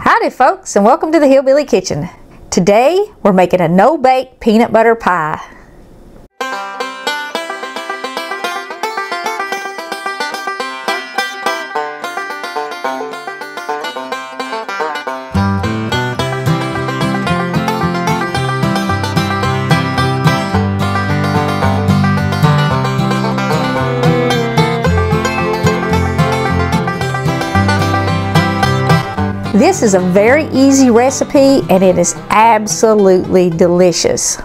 Howdy folks, and welcome to the Hillbilly Kitchen. Today we're making a no-bake peanut butter pie. This is a very easy recipe and it is absolutely delicious.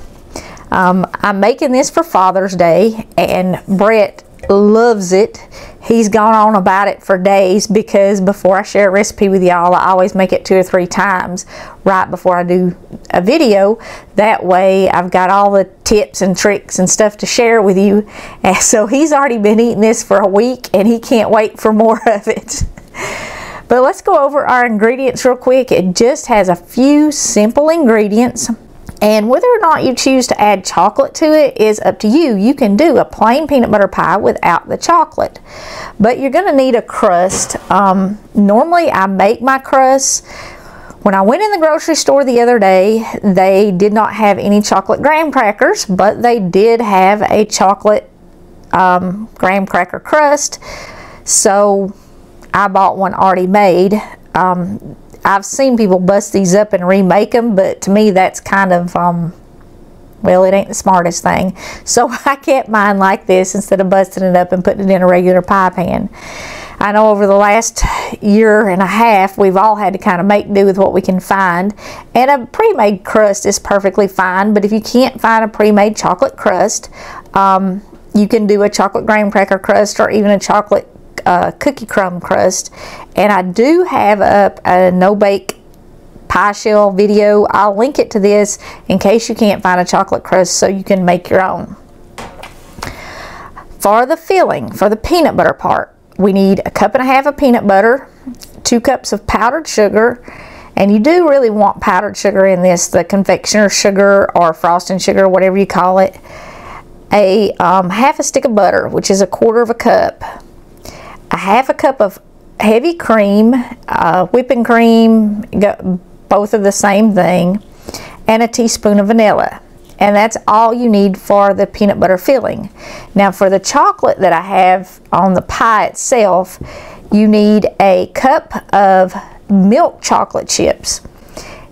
I'm making this for Father's Day and Brett loves it. He's gone on about it for days because before I share a recipe with y'all, I always make it 2 or 3 times right before I do a video. That way I've got all the tips and tricks and stuff to share with you. And so he's already been eating this for a week and he can't wait for more of it. But let's go over our ingredients real quick. It just has a few simple ingredients, and whether or not you choose to add chocolate to it is up to you. You can do a plain peanut butter pie without the chocolate, but you're going to need a crust. Normally I make my crust. When I went in the grocery store the other day, they did not have any chocolate graham crackers, but they did have a chocolate graham cracker crust, so I bought one already made. I've seen people bust these up and remake them, but to me that's kind of, well, it ain't the smartest thing. So I kept mine like this instead of busting it up and putting it in a regular pie pan. I know over the last year and a half, we've all had to kind of make do with what we can find. And a pre-made crust is perfectly fine, but if you can't find a pre-made chocolate crust, you can do a chocolate graham cracker crust or even a chocolate cookie crumb crust. And I do have up a no-bake pie shell video. I'll link it to this in case you can't find a chocolate crust so you can make your own. For the filling, for the peanut butter part, we need 1.5 cups of peanut butter, 2 cups of powdered sugar, and you do really want powdered sugar in this, the confectioner sugar or frosting sugar, whatever you call it. A half a stick of butter, which is 1/4 cup. 1/2 cup of heavy cream, whipping cream, both of the same thing, and a teaspoon of vanilla. And that's all you need for the peanut butter filling. Now for the chocolate that I have on the pie itself, you need 1 cup of milk chocolate chips.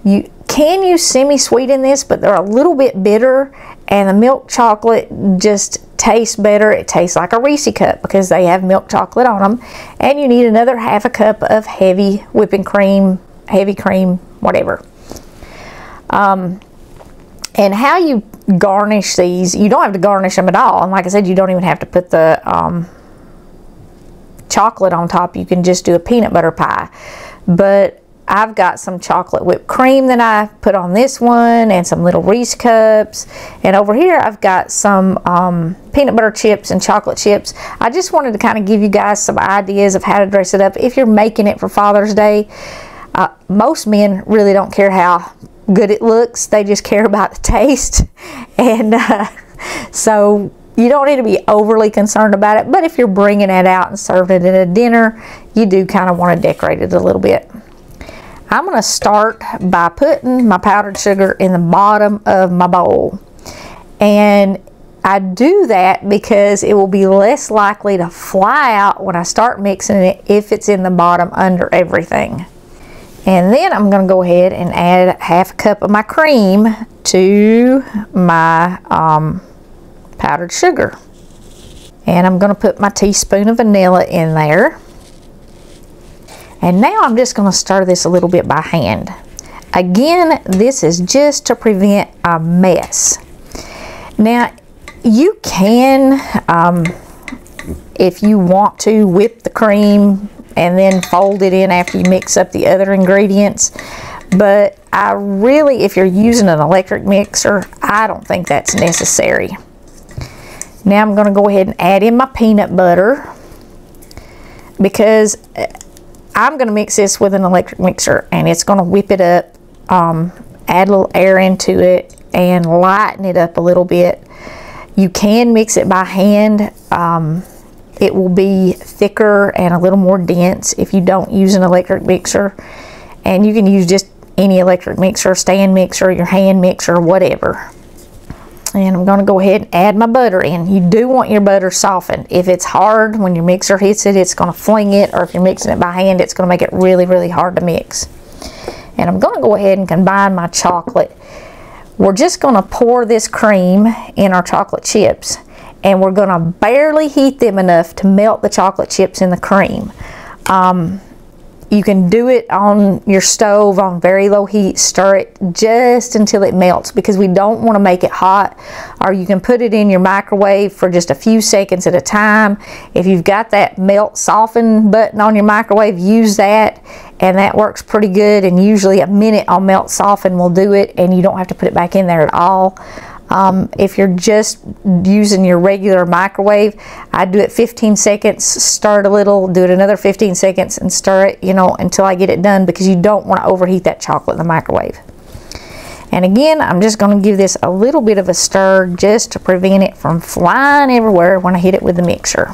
You can use semi-sweet in this, but they're a little bit bitter, and the milk chocolate just tastes better. It tastes like a Reese cup because they have milk chocolate on them. And you need another 1/2 cup of heavy whipping cream, heavy cream, whatever. And how you garnish these, you don't have to garnish them at all. And like I said, you don't even have to put the chocolate on top. You can just do a peanut butter pie. But I've got some chocolate whipped cream that I put on this one and some little Reese cups. And over here I've got some peanut butter chips and chocolate chips. I just wanted to kind of give you guys some ideas of how to dress it up if you're making it for Father's Day. Most men really don't care how good it looks. They just care about the taste. And so you don't need to be overly concerned about it. But if you're bringing it out and serving it at a dinner, you do kind of want to decorate it a little bit. I'm going to start by putting my powdered sugar in the bottom of my bowl. And I do that because it will be less likely to fly out when I start mixing it if it's in the bottom under everything. And then I'm going to go ahead and add 1/2 cup of my cream to my powdered sugar. And I'm going to put my teaspoon of vanilla in there. And now I'm just going to stir this a little bit by hand. Again, this is just to prevent a mess. Now, you can, if you want to, whip the cream and then fold it in after you mix up the other ingredients. But I really, if you're using an electric mixer, I don't think that's necessary. Now I'm going to go ahead and add in my peanut butter because I'm going to mix this with an electric mixer and it's going to whip it up, add a little air into it and lighten it up a little bit. You can mix it by hand. It will be thicker and a little more dense if you don't use an electric mixer. And you can use just any electric mixer, stand mixer, your hand mixer, whatever. And I'm going to go ahead and add my butter in. You do want your butter softened. If it's hard, when your mixer hits it, it's going to fling it, or if you're mixing it by hand, it's going to make it really, really hard to mix. And I'm going to go ahead and combine my chocolate. We're just going to pour this cream in our chocolate chips, and we're going to barely heat them enough to melt the chocolate chips in the cream. You can do it on your stove on very low heat. Stir it just until it melts, because we don't want to make it hot. Or you can put it in your microwave for just a few seconds at a time. If you've got that melt soften button on your microwave, use that, and that works pretty good. And usually a minute on melt soften will do it, and you don't have to put it back in there at all. If you're just using your regular microwave, I do it 15 seconds, stir it a little, do it another 15 seconds, and stir it, you know, until I get it done, because you don't want to overheat that chocolate in the microwave. And again, I'm just going to give this a little bit of a stir just to prevent it from flying everywhere when I hit it with the mixer.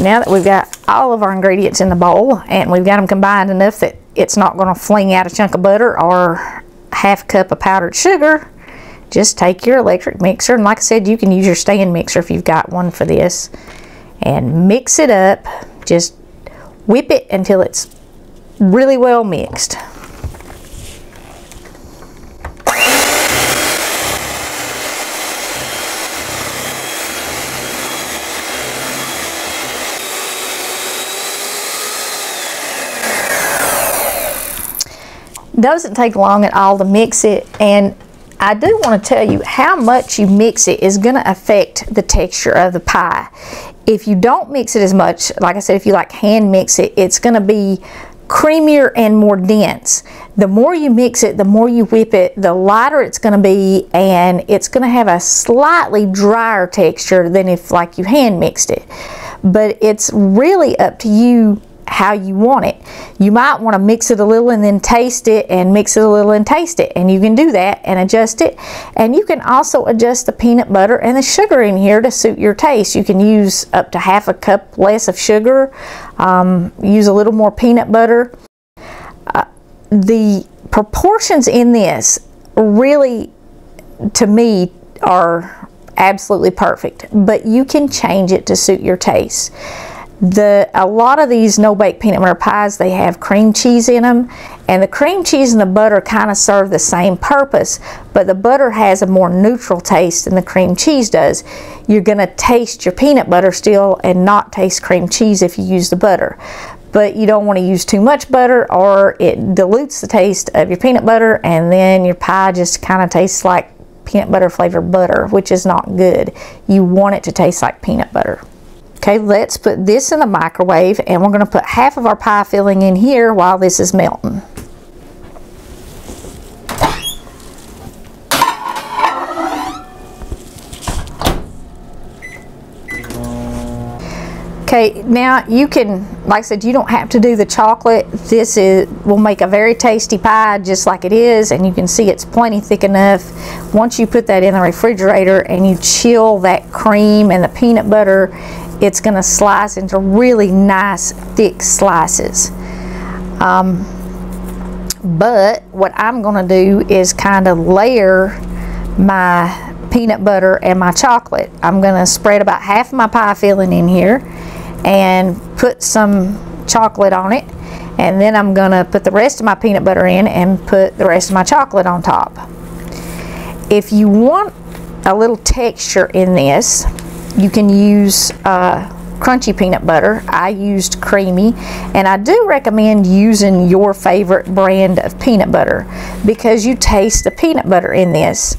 Now that we've got all of our ingredients in the bowl, and we've got them combined enough that it's not going to fling out a chunk of butter or half a cup of powdered sugar, just take your electric mixer, and like I said, you can use your stand mixer if you've got one for this, and mix it up. Just whip it until it's really well mixed. Doesn't take long at all to mix it, and I do want to tell you how much you mix it is going to affect the texture of the pie. If you don't mix it as much, like I said, if you like hand mix it, it's going to be creamier and more dense. The more you mix it, the more you whip it, the lighter it's going to be, and it's going to have a slightly drier texture than if like you hand mixed it. But it's really up to you how you want it. You might want to mix it a little and then taste it, and mix it a little and taste it, and you can do that and adjust it. And you can also adjust the peanut butter and the sugar in here to suit your taste. You can use up to half a cup less of sugar, use a little more peanut butter. The proportions in this really, to me, are absolutely perfect, but you can change it to suit your taste. A lot of these no-bake peanut butter pies, they have cream cheese in them, and the cream cheese and the butter kind of serve the same purpose, but the butter has a more neutral taste than the cream cheese does. You're going to taste your peanut butter still and not taste cream cheese if you use the butter. But you don't want to use too much butter, or it dilutes the taste of your peanut butter, and then your pie just kind of tastes like peanut butter flavored butter, which is not good. You want it to taste like peanut butter. Okay, let's put this in the microwave, and we're going to put half of our pie filling in here while this is melting. Okay, now you can, like I said, you don't have to do the chocolate. This will make a very tasty pie just like it is, and you can see it's plenty thick enough. Once you put that in the refrigerator and you chill that cream and the peanut butter, it's going to slice into really nice thick slices. But what I'm going to do is kind of layer my peanut butter and my chocolate. I'm going to spread about half of my pie filling in here and put some chocolate on it, and then I'm going to put the rest of my peanut butter in and put the rest of my chocolate on top. If you want a little texture in this, you can use crunchy peanut butter. I used creamy, and I do recommend using your favorite brand of peanut butter, because you taste the peanut butter in this.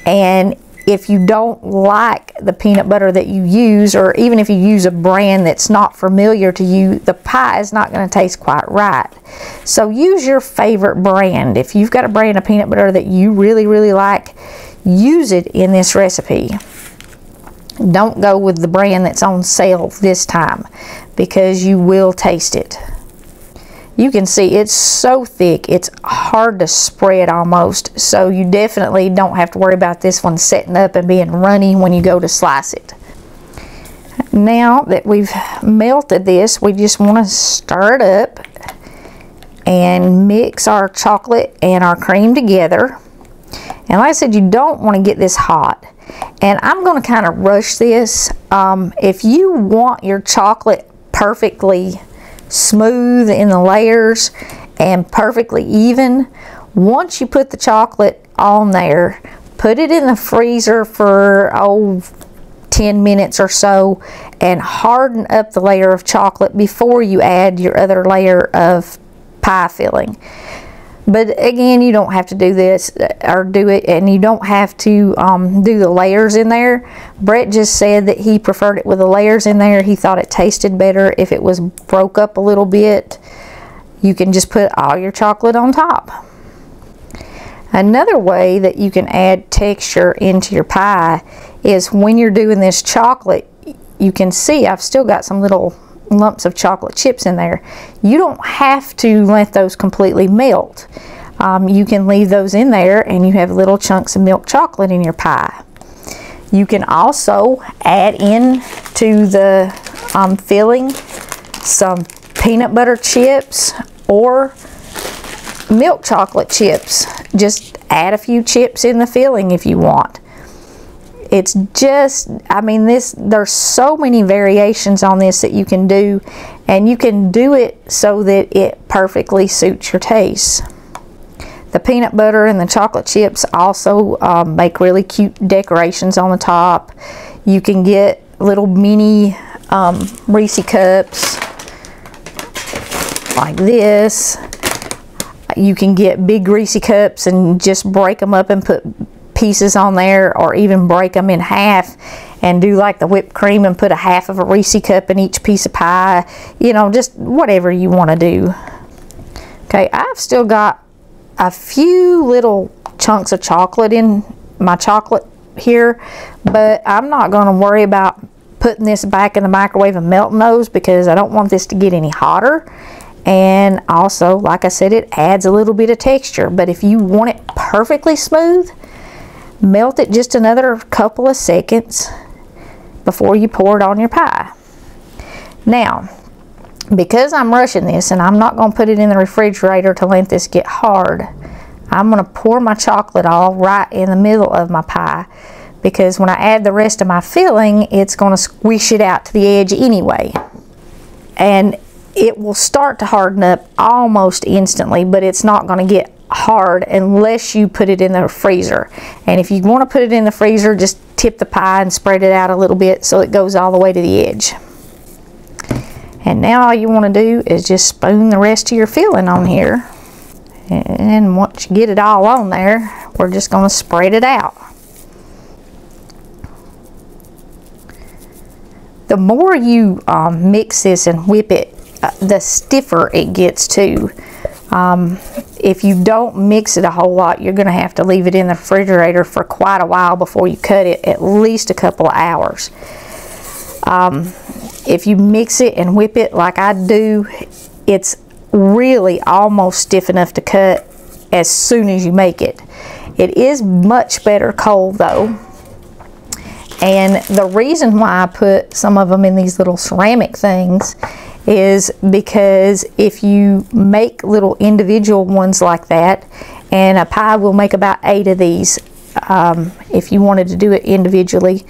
And if you don't like the peanut butter that you use, or even if you use a brand that's not familiar to you, the pie is not going to taste quite right. So use your favorite brand. If you've got a brand of peanut butter that you really, really like, use it in this recipe. Don't go with the brand that's on sale this time, because you will taste it. You can see it's so thick, it's hard to spread almost, so you definitely don't have to worry about this one setting up and being runny when you go to slice it. Now that we've melted this, we just want to stir it up and mix our chocolate and our cream together. And like I said, you don't want to get this hot. And I'm going to kind of rush this. If you want your chocolate perfectly smooth in the layers and perfectly even, once you put the chocolate on there, put it in the freezer for 10 minutes or so and harden up the layer of chocolate before you add your other layer of pie filling. But again, you don't have to do this or do it, and you don't have to do the layers in there. Brett just said that he preferred it with the layers in there. He thought it tasted better if it was broke up a little bit. You can just put all your chocolate on top. Another way that you can add texture into your pie is when you're doing this chocolate, you can see I've still got some little lumps of chocolate chips in there. You don't have to let those completely melt. You can leave those in there and you have little chunks of milk chocolate in your pie. You can also add in to the filling some peanut butter chips or milk chocolate chips. Just add a few chips in the filling if you want. It's just, I mean, there's so many variations on this that you can do, and you can do it so that it perfectly suits your taste. The peanut butter and the chocolate chips also make really cute decorations on the top. You can get little mini Reese cups like this. You can get big Reese cups and just break them up and put pieces on there, or even break them in half and do like the whipped cream and put a half of a Reese cup in each piece of pie. You know, just whatever you want to do. Okay, I've still got a few little chunks of chocolate in my chocolate here, but I'm not going to worry about putting this back in the microwave and melting those, because I don't want this to get any hotter. And also, like I said, it adds a little bit of texture. But if you want it perfectly smooth, melt it just another couple of seconds before you pour it on your pie. Now, because I'm rushing this and I'm not going to put it in the refrigerator to let this get hard, I'm going to pour my chocolate all right in the middle of my pie, because when I add the rest of my filling, it's going to squish it out to the edge anyway. And it will start to harden up almost instantly, but it's not going to get hard unless you put it in the freezer. And if you want to put it in the freezer, just tip the pie and spread it out a little bit so it goes all the way to the edge. And now all you want to do is just spoon the rest of your filling on here. And once you get it all on there, we're just going to spread it out. The more you mix this and whip it, the stiffer it gets too. If you don't mix it a whole lot, you're going to have to leave it in the refrigerator for quite a while before you cut it, at least a couple of hours. If you mix it and whip it like I do, it's really almost stiff enough to cut as soon as you make it. It is much better cold though. And the reason why I put some of them in these little ceramic things is because if you make little individual ones like that, and a pie will make about 8 of these if you wanted to do it individually,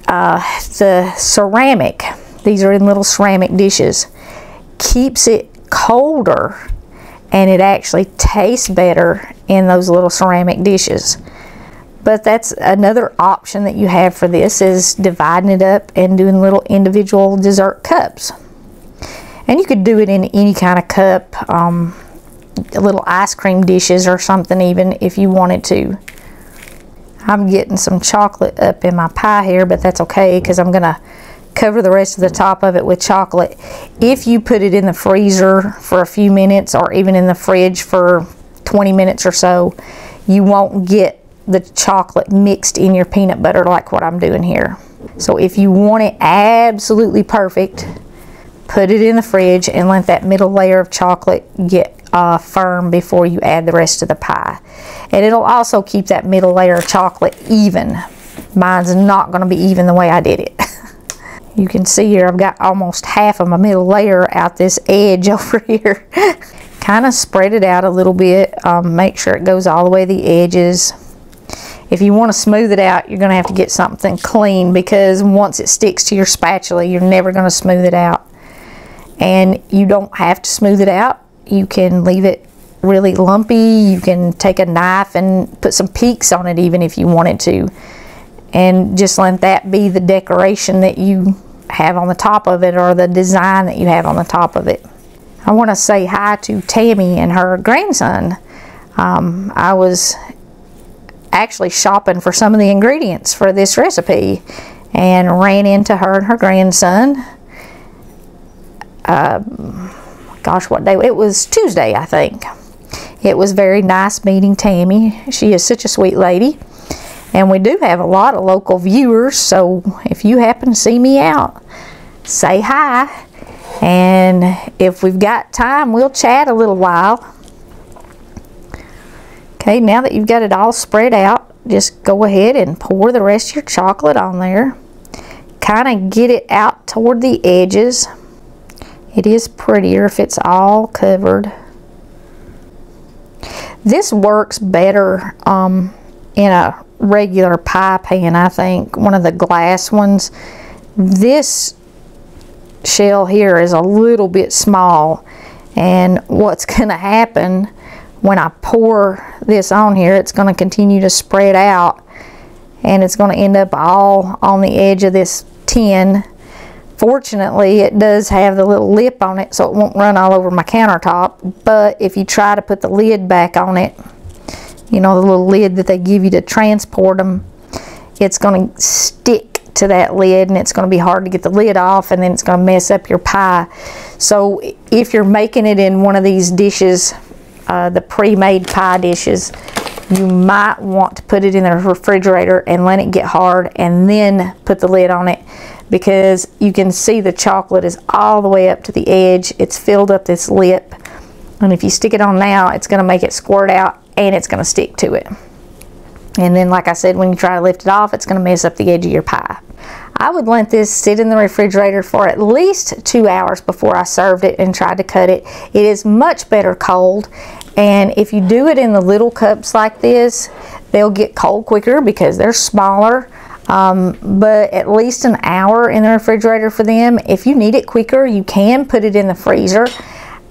the ceramic, these are in little ceramic dishes, keeps it colder, and it actually tastes better in those little ceramic dishes. But that's another option that you have for this, is dividing it up and doing little individual dessert cups. And you could do it in any kind of cup, little ice cream dishes or something even, if you wanted to. I'm getting some chocolate up in my pie here, but that's okay because I'm going to cover the rest of the top of it with chocolate. If you put it in the freezer for a few minutes, or even in the fridge for 20 minutes or so, you won't get the chocolate mixed in your peanut butter like what I'm doing here. So if you want it absolutely perfect, put it in the fridge and let that middle layer of chocolate get firm before you add the rest of the pie. And it'll also keep that middle layer of chocolate even. Mine's not going to be even the way I did it. You can see here I've got almost half of my middle layer out this edge over here. Kind of spread it out a little bit. Make sure it goes all the way to the edges. If you want to smooth it out, you're going to have to get something clean, because once it sticks to your spatula, you're never going to smooth it out. And you don't have to smooth it out. You can leave it really lumpy. You can take a knife and put some peaks on it even if you wanted to. And just let that be the decoration that you have on the top of it, or the design that you have on the top of it. I want to say hi to Tammy and her grandson. I was actually shopping for some of the ingredients for this recipe and ran into her and her grandson. Gosh, what day? It was Tuesday, I think. It was very nice meeting Tammy. She is such a sweet lady. And we do have a lot of local viewers, so if you happen to see me out, say hi. And if we've got time, we'll chat a little while. Okay, now that you've got it all spread out, just go ahead and pour the rest of your chocolate on there. Kind of get it out toward the edges. It is prettier if it's all covered. This works better in a regular pie pan, I think, one of the glass ones. This shell here is a little bit small, and what's going to happen when I pour this on here, it's going to continue to spread out, and it's going to end up all on the edge of this tin. Fortunately, it does have the little lip on it, so it won't run all over my countertop. But if you try to put the lid back on it, you know, the little lid that they give you to transport them, it's going to stick to that lid, and it's going to be hard to get the lid off, and then it's going to mess up your pie. So if you're making it in one of these dishes, the pre-made pie dishes, you might want to put it in the refrigerator and let it get hard, and then put the lid on it, because you can see the chocolate is all the way up to the edge. It's filled up this lip, and if you stick it on now, it's going to make it squirt out, and it's going to stick to it. And then, like I said, when you try to lift it off, it's going to mess up the edge of your pie. I would let this sit in the refrigerator for at least 2 hours before I served it and tried to cut it. It is much better cold, and if you do it in the little cups like this, they'll get cold quicker because they're smaller. But at least an hour in the refrigerator for them. If you need it quicker, you can put it in the freezer.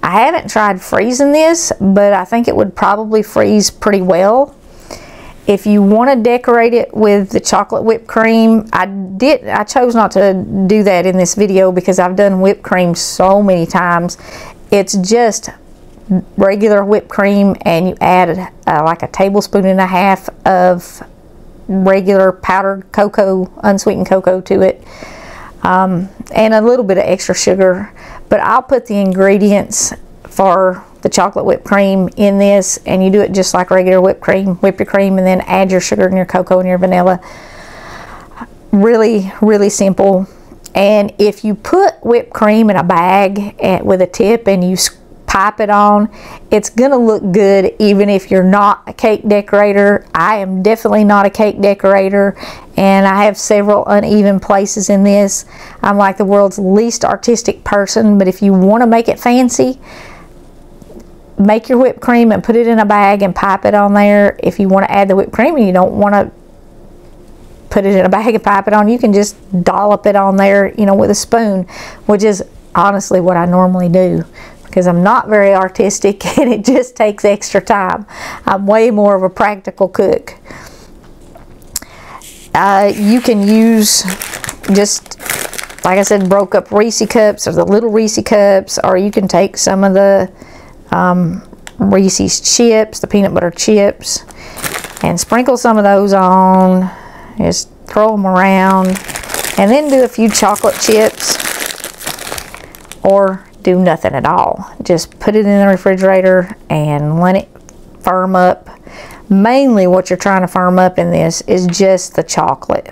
I haven't tried freezing this, but I think it would probably freeze pretty well. If you want to decorate it with the chocolate whipped cream, I chose not to do that in this video because I've done whipped cream so many times. It's just regular whipped cream, and you add like a tablespoon and a half of regular powdered cocoa, unsweetened cocoa to it, and a little bit of extra sugar. But I'll put the ingredients for the chocolate whipped cream in this, and you do it just like regular whipped cream. Whip your cream and then add your sugar and your cocoa and your vanilla. Really, really simple. And if you put whipped cream in a bag with a tip and you pipe it on, it's gonna look good even if you're not a cake decorator. I am definitely not a cake decorator, and I have several uneven places in this. I'm like the world's least artistic person, but if you want to make it fancy, make your whipped cream and put it in a bag and pipe it on there. If you want to add the whipped cream and you don't want to put it in a bag and pipe it on, you can just dollop it on there, you know, with a spoon, which is honestly what I normally do, because I'm not very artistic and it just takes extra time. I'm way more of a practical cook. You can use just, like I said, broke up Reese cups or the little Reese cups, or you can take some of the Reese's chips, the peanut butter chips, and sprinkle some of those on. Just throw them around, and then do a few chocolate chips, or do nothing at all. Just put it in the refrigerator and let it firm up. Mainly what you're trying to firm up in this is just the chocolate,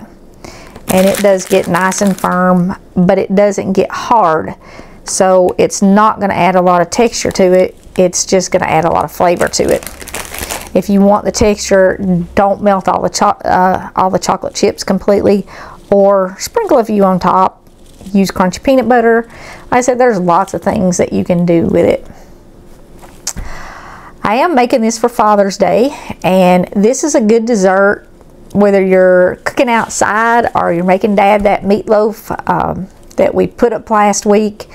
and it does get nice and firm, but it doesn't get hard, so it's not going to add a lot of texture to it. It's just going to add a lot of flavor to it. If you want the texture, don't melt all the chocolate chips completely, or sprinkle a few on top. use crunchy peanut butter. Like I said, there's lots of things that you can do with it. I am making this for Father's Day, and this is a good dessert whether you're cooking outside or you're making Dad that meatloaf that we put up last week.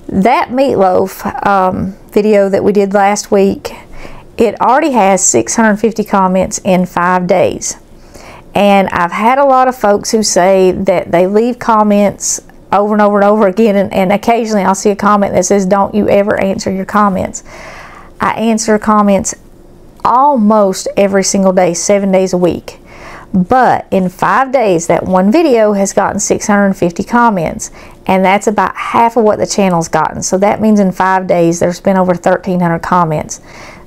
That meatloaf video that we did last week, it already has 650 comments in 5 days. And I've had a lot of folks who say that they leave comments over and over and over again, and occasionally I'll see a comment that says, don't you ever answer your comments. I answer comments almost every single day, 7 days a week. But in 5 days, that one video has gotten 650 comments, and that's about half of what the channel's gotten. So that means in 5 days, there's been over 1,300 comments.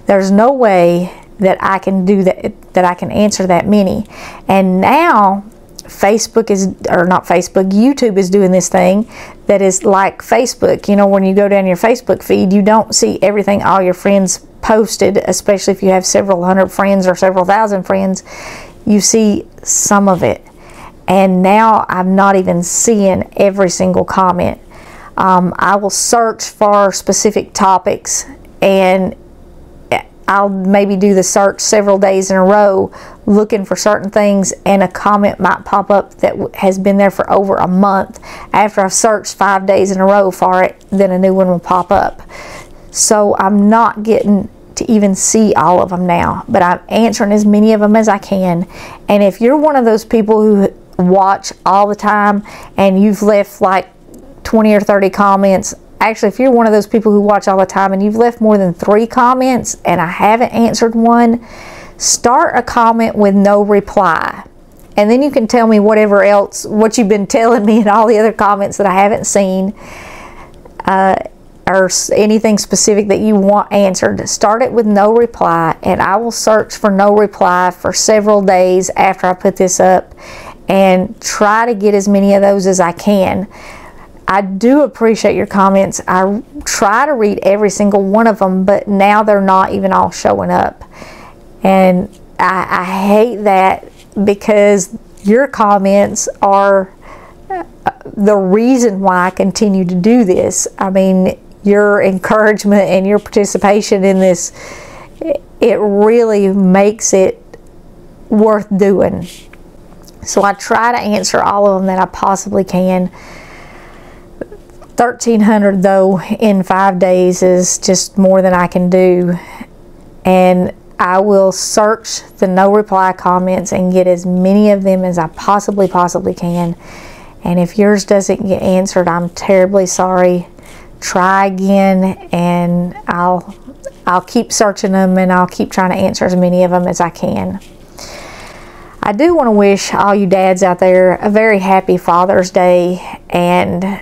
There's no way that I can do that, that I can answer that many. And now Facebook is, or not Facebook, YouTube is doing this thing that is like Facebook. You know, when you go down your Facebook feed, you don't see everything all your friends posted, especially if you have several hundred friends or several thousand friends. You see some of it. And now I'm not even seeing every single comment. I will search for specific topics, and I'll maybe do the search several days in a row looking for certain things, and a comment might pop up that has been there for over a month. After I've searched 5 days in a row for it, then a new one will pop up. So I'm not getting to even see all of them now, but I'm answering as many of them as I can. And if you're one of those people who watch all the time and you've left like 20 or 30 comments, actually, if you're one of those people who watch all the time and you've left more than 3 comments and I haven't answered one, start a comment with no reply. And then you can tell me whatever else, what you've been telling me in all the other comments that I haven't seen, or anything specific that you want answered. Start it with no reply, and I will search for no reply for several days after I put this up and try to get as many of those as I can. I do appreciate your comments. I try to read every single one of them, but now they're not even all showing up. And I hate that, because your comments are the reason why I continue to do this. I mean, your encouragement and your participation in this, it really makes it worth doing. So I try to answer all of them that I possibly can. 1,300 though in 5 days is just more than I can do, and I will search the no reply comments and get as many of them as I possibly can. And if yours doesn't get answered, I'm terribly sorry. Try again, and I'll keep searching them, and I'll keep trying to answer as many of them as I can. I do want to wish all you dads out there a very happy Father's Day, and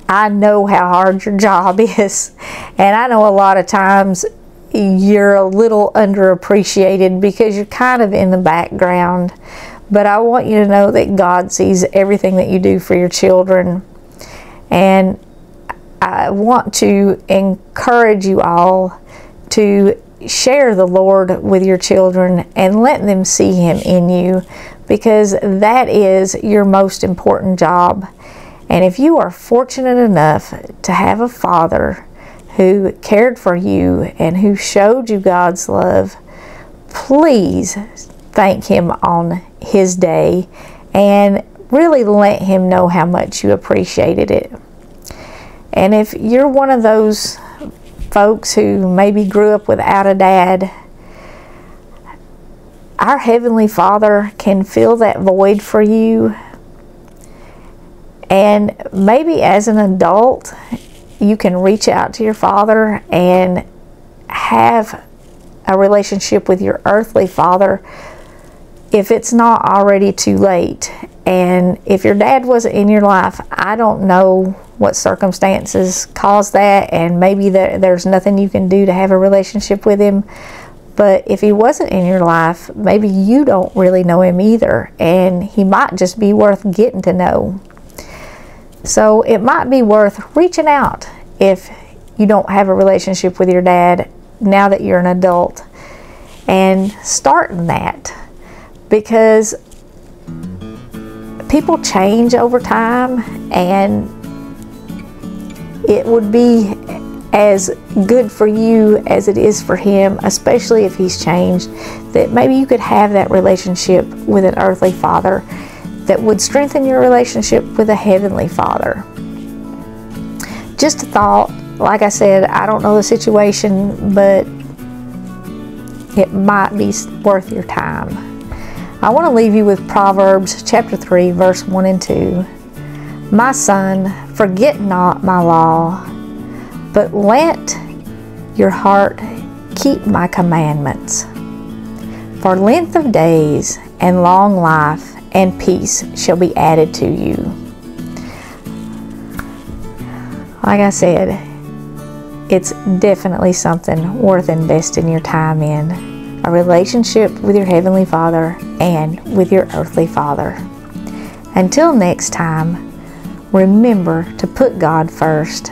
I know how hard your job is, and I know a lot of times you're a little underappreciated because you're kind of in the background, but I want you to know that God sees everything that you do for your children. And I want to encourage you all to share the Lord with your children and let them see Him in you, because that is your most important job. And if you are fortunate enough to have a father who cared for you and who showed you God's love, please thank Him on His day and really let Him know how much you appreciated it. And if you're one of those folks who maybe grew up without a dad, our Heavenly Father can fill that void for you. And maybe as an adult, you can reach out to your father and have a relationship with your earthly father if it's not already too late. And if your dad wasn't in your life, I don't know what circumstances caused that, and maybe there's nothing you can do to have a relationship with him. But if he wasn't in your life, maybe you don't really know him either, and he might just be worth getting to know. So it might be worth reaching out if you don't have a relationship with your dad now that you're an adult, and starting that, because people change over time, and it would be as good for you as it is for him, especially if he's changed, that maybe you could have that relationship with an earthly father that would strengthen your relationship with a heavenly father. Just a thought. Like I said, I don't know the situation, but it might be worth your time. I want to leave you with Proverbs chapter 3, verse 1 and 2. My son, forget not my law, but let your heart keep my commandments. For length of days and long life and peace shall be added to you. Like I said, it's definitely something worth investing your time in. A relationship with your Heavenly Father and with your earthly father. Until next time, remember to put God first.